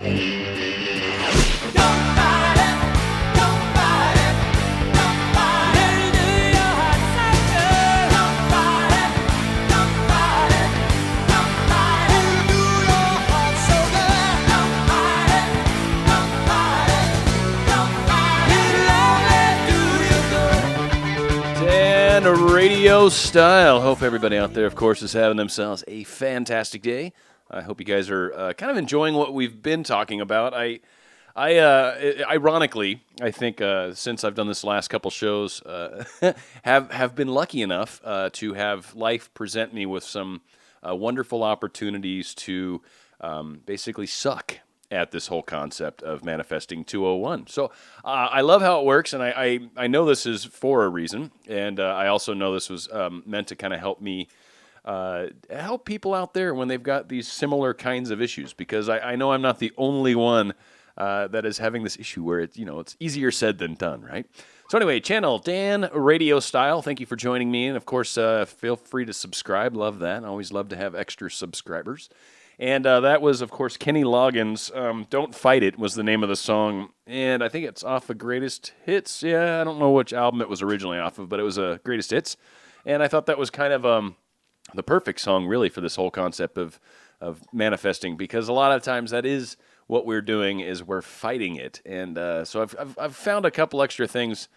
Radio style. Hope everybody out there, of course, is having themselves a fantastic day. I hope you guys are kind of enjoying what we've been talking about. Ironically, I think since I've done this last couple shows, have been lucky enough to have life present me with some wonderful opportunities to basically suck at this whole concept of manifesting 201. So I love how it works, and I know this is for a reason, and I also know this was meant to kind of help me help people out there when they've got these similar kinds of issues, because I know I'm not the only one that is having this issue where it's easier said than done, right? So anyway, channel Dan Radio Style, thank you for joining me, and of course, feel free to subscribe. Love that. I always love to have extra subscribers. And that was, of course, Kenny Loggins. Don't Fight It was the name of the song. And I think it's off of Greatest Hits. Yeah, I don't know which album it was originally off of, but it was Greatest Hits. And I thought that was kind of the perfect song, really, for this whole concept of manifesting, because a lot of times that is what we're doing, is we're fighting it. And so I've found a couple extra things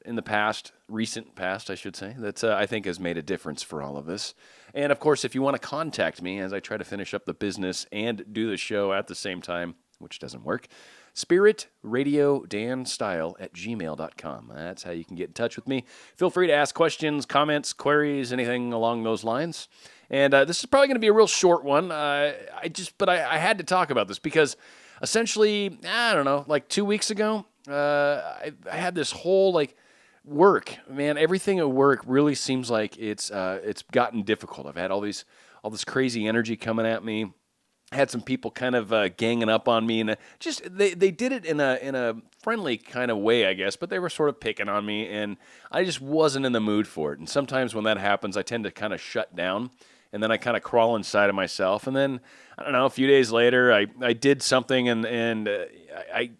in the past, recent past, I should say, that I think has made a difference for all of us. And, of course, if you want to contact me as I try to finish up the business and do the show at the same time, which doesn't work, spiritradiodandstyle@gmail.com. That's how you can get in touch with me. Feel free to ask questions, comments, queries, anything along those lines. And this is probably going to be a real short one. I had to talk about this because essentially, I don't know, like 2 weeks ago, I had this whole, work, man, everything at work really seems like it's gotten difficult. I've had all this crazy energy coming at me. I had some people kind of ganging up on me, and just they did it in a friendly kind of way, I guess, but they were sort of picking on me, and I just wasn't in the mood for it. And sometimes when that happens, I tend to kind of shut down, and then I kind of crawl inside of myself. And then, I don't know, a few days later, I did something, and I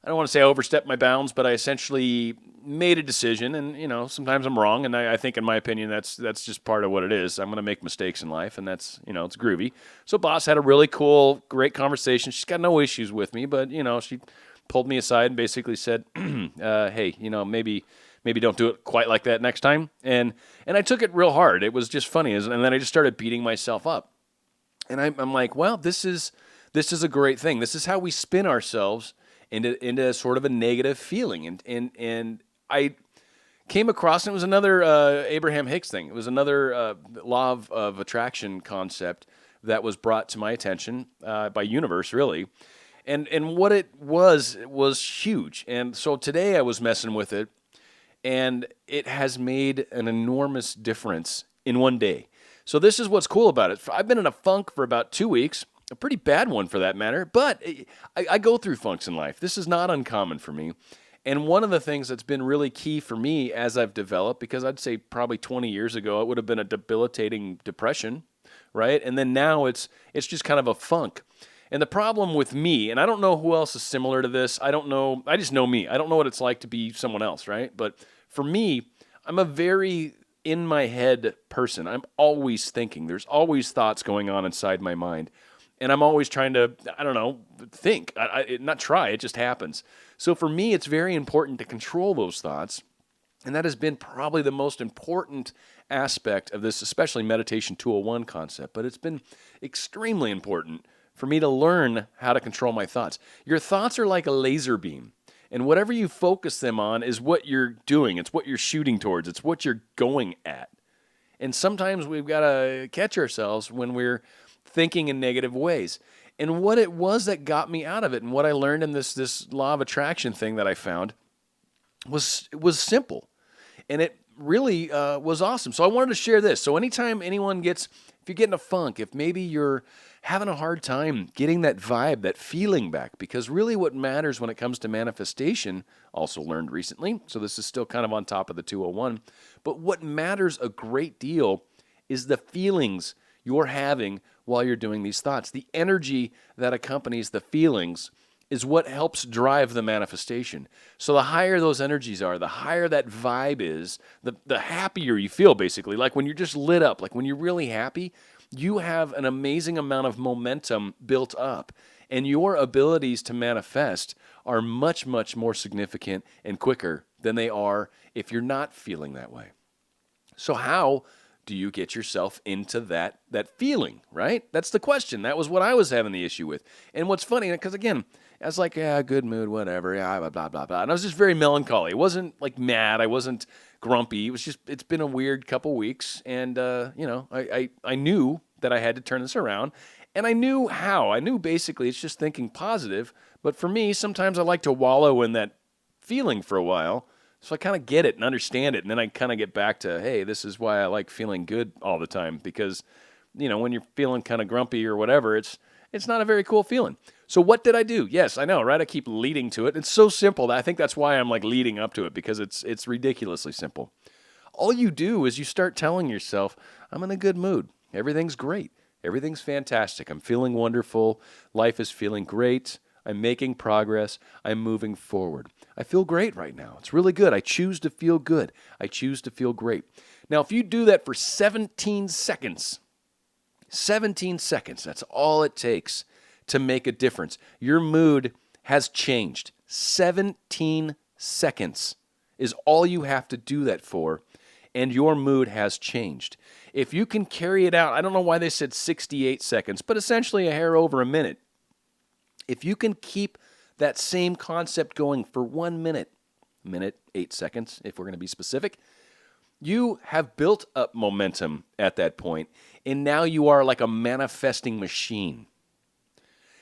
don't want to say I overstepped my bounds, but I essentially made a decision, and sometimes I'm wrong, and I think, in my opinion, that's just part of what it is. I'm going to make mistakes in life, and that's it's groovy. So boss had a really cool, great conversation. She's got no issues with me, but she pulled me aside and basically said, "Hey, maybe don't do it quite like that next time." And I took it real hard. It was just funny, and then I just started beating myself up. And I'm like, well, this is a great thing. This is how we spin ourselves into sort of a negative feeling, and I came across, and it was another Abraham Hicks thing. It was another law of attraction concept that was brought to my attention by Universe, really. And what it was huge. And so today I was messing with it, and it has made an enormous difference in one day. So this is what's cool about it. I've been in a funk for about 2 weeks, a pretty bad one for that matter, but I go through funks in life. This is not uncommon for me. And one of the things that's been really key for me as I've developed, because I'd say probably 20 years ago, it would have been a debilitating depression, right? And then now it's just kind of a funk. And the problem with me, and I don't know who else is similar to this, I don't know, I just know me. I don't know what it's like to be someone else, right? But for me, I'm a very in my head person. I'm always thinking. There's always thoughts going on inside my mind. And I'm always trying to, think. Not try, it just happens. So for me, it's very important to control those thoughts. And that has been probably the most important aspect of this, especially Meditation 201 concept. But it's been extremely important for me to learn how to control my thoughts. Your thoughts are like a laser beam. And whatever you focus them on is what you're doing. It's what you're shooting towards. It's what you're going at. And sometimes we've got to catch ourselves when we're thinking in negative ways. And what it was that got me out of it, and what I learned in this law of attraction thing that I found was simple. And it really was awesome. So I wanted to share this. So anytime anyone if you get in a funk, if maybe you're having a hard time getting that vibe, that feeling back, because really what matters when it comes to manifestation, also learned recently, so this is still kind of on top of the 201, but what matters a great deal is the feelings you're having while you're doing these thoughts. The energy that accompanies the feelings is what helps drive the manifestation. So the higher those energies are, the higher that vibe is, the happier you feel, basically. Like when you're just lit up, like when you're really happy, you have an amazing amount of momentum built up. And your abilities to manifest are much, much more significant and quicker than they are if you're not feeling that way. So how do you get yourself into that feeling, right? That's the question. That was what I was having the issue with. And what's funny, because again, I was like, yeah, good mood, whatever, yeah, blah, blah, blah, blah. And I was just very melancholy. It wasn't like mad. I wasn't grumpy. It was just, it's been a weird couple weeks. And, I knew that I had to turn this around. And I knew how. I knew basically it's just thinking positive. But for me, sometimes I like to wallow in that feeling for a while. So I kind of get it and understand it. And then I kind of get back to, hey, this is why I like feeling good all the time. Because, when you're feeling kind of grumpy or whatever, it's not a very cool feeling. So what did I do? Yes, I know, right? I keep leading to it. It's so simple that I think that's why I'm like leading up to it, because it's ridiculously simple. All you do is you start telling yourself, I'm in a good mood. Everything's great. Everything's fantastic. I'm feeling wonderful. Life is feeling great. I'm making progress. I'm moving forward. I feel great right now. It's really good. I choose to feel good. I choose to feel great. Now, if you do that for 17 seconds, that's all it takes to make a difference. Your mood has changed. 17 seconds is all you have to do that for, and your mood has changed. If you can carry it out, I don't know why they said 68 seconds, but essentially a hair over a minute. If you can keep that same concept going for 1 minute, 8 seconds, if we're going to be specific, you have built up momentum at that point, and now you are like a manifesting machine.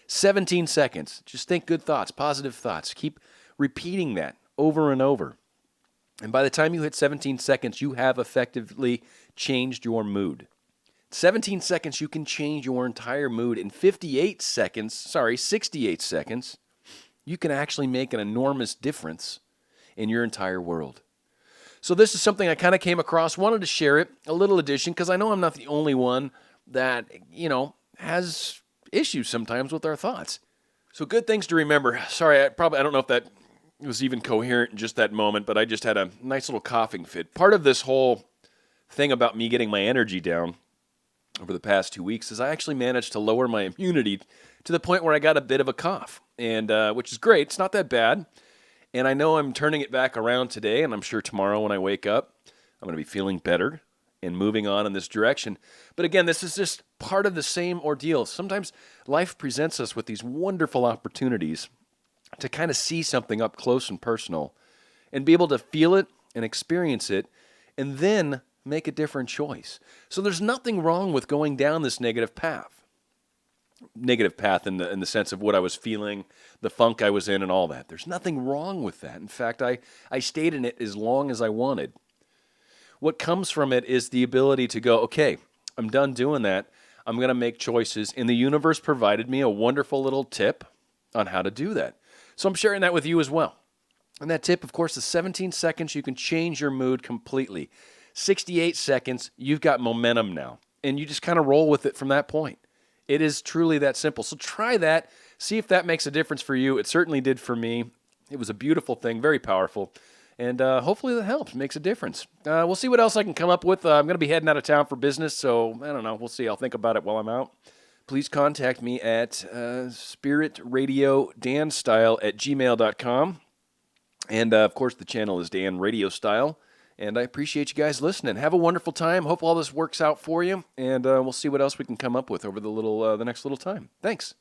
17 seconds. Just think good thoughts, positive thoughts. Keep repeating that over and over. And by the time you hit 17 seconds, you have effectively changed your mood. 17 seconds, you can change your entire mood. In 68 seconds, you can actually make an enormous difference in your entire world. So this is something I kind of came across, wanted to share it, a little addition, because I know I'm not the only one that, has issues sometimes with our thoughts. So good things to remember. Sorry, I don't know if that was even coherent in just that moment, but I just had a nice little coughing fit. Part of this whole thing about me getting my energy down over the past 2 weeks is I actually managed to lower my immunity to the point where I got a bit of a cough, and which is great. It's not that bad. And I know I'm turning it back around today, and I'm sure tomorrow when I wake up, I'm going to be feeling better and moving on in this direction. But again, this is just part of the same ordeal. Sometimes life presents us with these wonderful opportunities to kind of see something up close and personal and be able to feel it and experience it and then make a different choice. So there's nothing wrong with going down this negative path. Negative path in the sense of what I was feeling, the funk I was in, and all that. There's nothing wrong with that. In fact, I stayed in it as long as I wanted. What comes from it is the ability to go, okay, I'm done doing that. I'm going to make choices. And the universe provided me a wonderful little tip on how to do that. So I'm sharing that with you as well. And that tip, of course, is 17 seconds. You can change your mood completely. 68 seconds, you've got momentum now. And you just kind of roll with it from that point. It is truly that simple. So try that. See if that makes a difference for you. It certainly did for me. It was a beautiful thing, very powerful. And hopefully that helps, makes a difference. We'll see what else I can come up with. I'm going to be heading out of town for business, so I don't know. We'll see. I'll think about it while I'm out. Please contact me at spiritradiodannstyle@gmail.com. And, of course, the channel is Dan Radio Style. And I appreciate you guys listening. Have a wonderful time. Hope all this works out for you. And we'll see what else we can come up with over the next little time. Thanks.